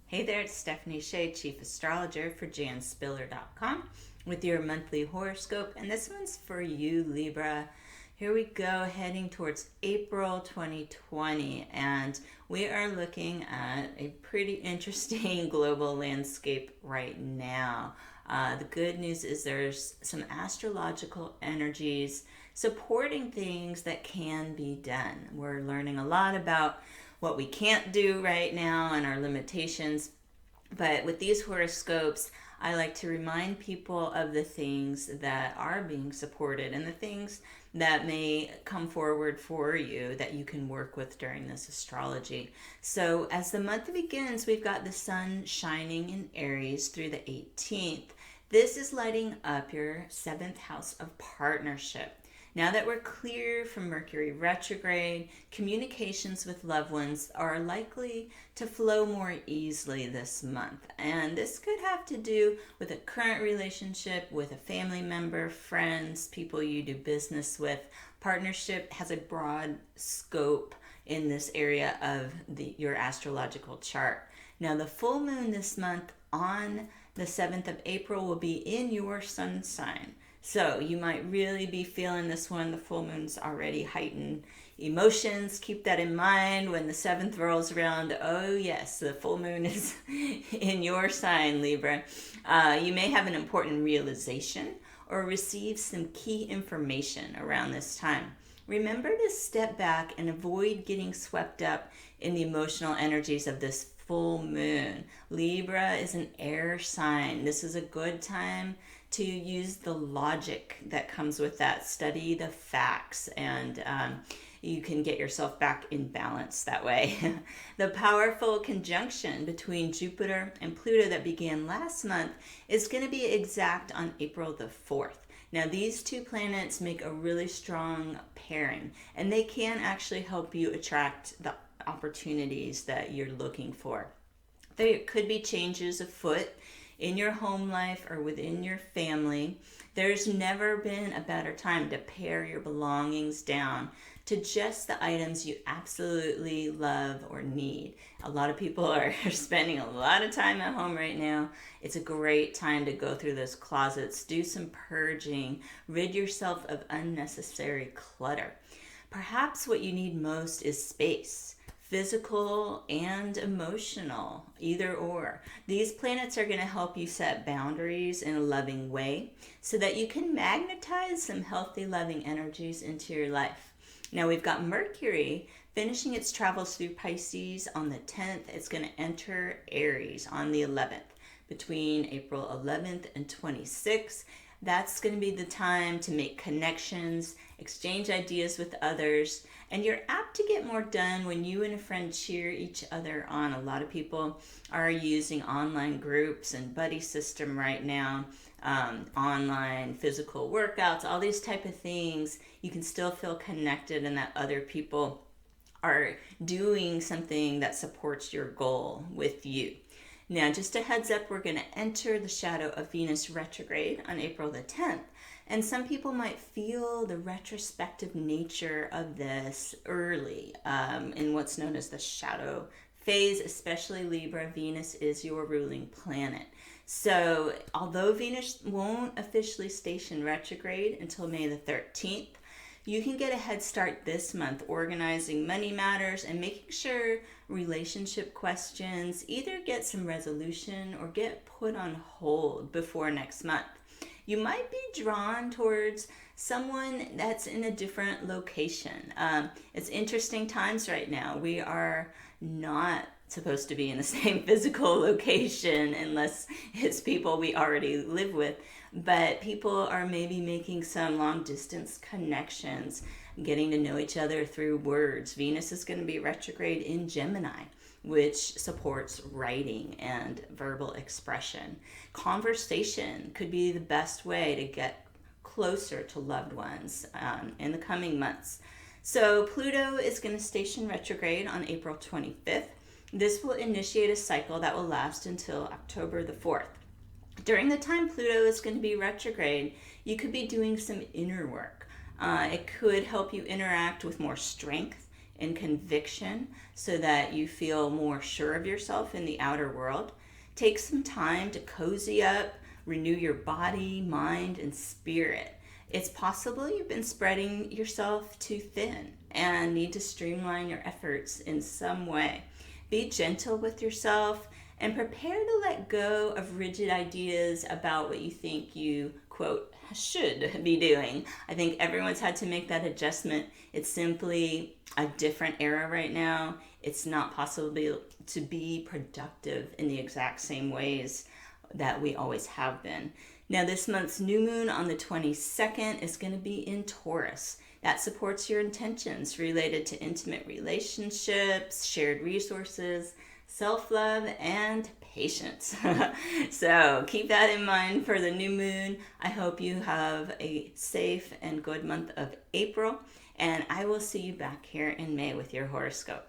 Hey there, it's Stephanie Shea, Chief Astrologer for janspiller.com with your monthly horoscope. And this one's for you, Libra. Here we go, heading towards April 2020. And we are looking at a pretty interesting global landscape right now. The good news is there's some astrological energies supporting things that can be done. We're learning a lot about what we can't do right now and our limitations. But with these horoscopes, I like to remind people of the things that are being supported and the things that may come forward for you that you can work with during this astrology. So as the month begins, we've got the sun shining in Aries through the 18th. This is lighting up your 7th house of partnership. Now that we're clear from Mercury retrograde, communications with loved ones are likely to flow more easily this month. And this could have to do with a current relationship with a family member, friends, people you do business with. Partnership has a broad scope in this area of your astrological chart. Now, the full moon this month on the 7th of April will be in your sun sign. So you might really be feeling this one. The full moon's already heightened emotions. Keep that in mind when the 7th rolls around. Oh yes, the full moon is in your sign, Libra. You may have an important realization or receive some key information around this time. Remember to step back and avoid getting swept up in the emotional energies of this full moon. Libra is an air sign. This is a good time to use the logic that comes with that. Study the facts, and you can get yourself back in balance that way. The powerful conjunction between Jupiter and Pluto that began last month is going to be exact on April the 4th. Now, these two planets make a really strong pairing, and they can actually help you attract the opportunities that you're looking for. There could be changes afoot in your home life or within your family. There's never been a better time to pare your belongings down to just the items you absolutely love or need. A lot of people are spending a lot of time at home right now. It's a great time to go through those closets, do some purging, rid yourself of unnecessary clutter. Perhaps what you need most is space. Physical and emotional, either or. These planets are going to help you set boundaries in a loving way so that you can magnetize some healthy, loving energies into your life. Now we've got Mercury finishing its travels through Pisces on the 10th. It's going to enter Aries on the 11th. Between April 11th and 26th, that's going to be the time to make connections, exchange ideas with others, and you're apt to get more done when you and a friend cheer each other on. A lot of people are using online groups and buddy system right now, online physical workouts, all these type of things. You can still feel connected and that other people are doing something that supports your goal with you. Now, just a heads up, we're going to enter the shadow of Venus retrograde on April the 10th. And some people might feel the retrospective nature of this early in what's known as the shadow phase, especially Libra. Venus is your ruling planet. So although Venus won't officially station retrograde until May the 13th, you can get a head start this month organizing money matters and making sure relationship questions either get some resolution or get put on hold before next month. You might be drawn towards someone that's in a different location. It's interesting times right now. We are not supposed to be in the same physical location unless it's people we already live with. But people are maybe making some long distance connections, getting to know each other through words. Venus is going to be retrograde in Gemini, which supports writing and verbal expression. Conversation could be the best way to get closer to loved ones in the coming months. So Pluto is going to station retrograde on April 25th. This will initiate a cycle that will last until October the 4th. During the time Pluto is going to be retrograde, you could be doing some inner work. It could help you interact with more strength and conviction so that you feel more sure of yourself in the outer world. Take some time to cozy up, renew your body, mind, and spirit. It's possible you've been spreading yourself too thin and need to streamline your efforts in some way. Be gentle with yourself and prepare to let go of rigid ideas about what you think you, quote, should be doing. I think everyone's had to make that adjustment. It's simply a different era right now. It's not possible to be productive in the exact same ways that we always have been. Now, this month's new moon on the 22nd is going to be in Taurus. That supports your intentions related to intimate relationships, shared resources, self-love, and patience. So keep that in mind for the new moon. I hope you have a safe and good month of April, and I will see you back here in May with your horoscope.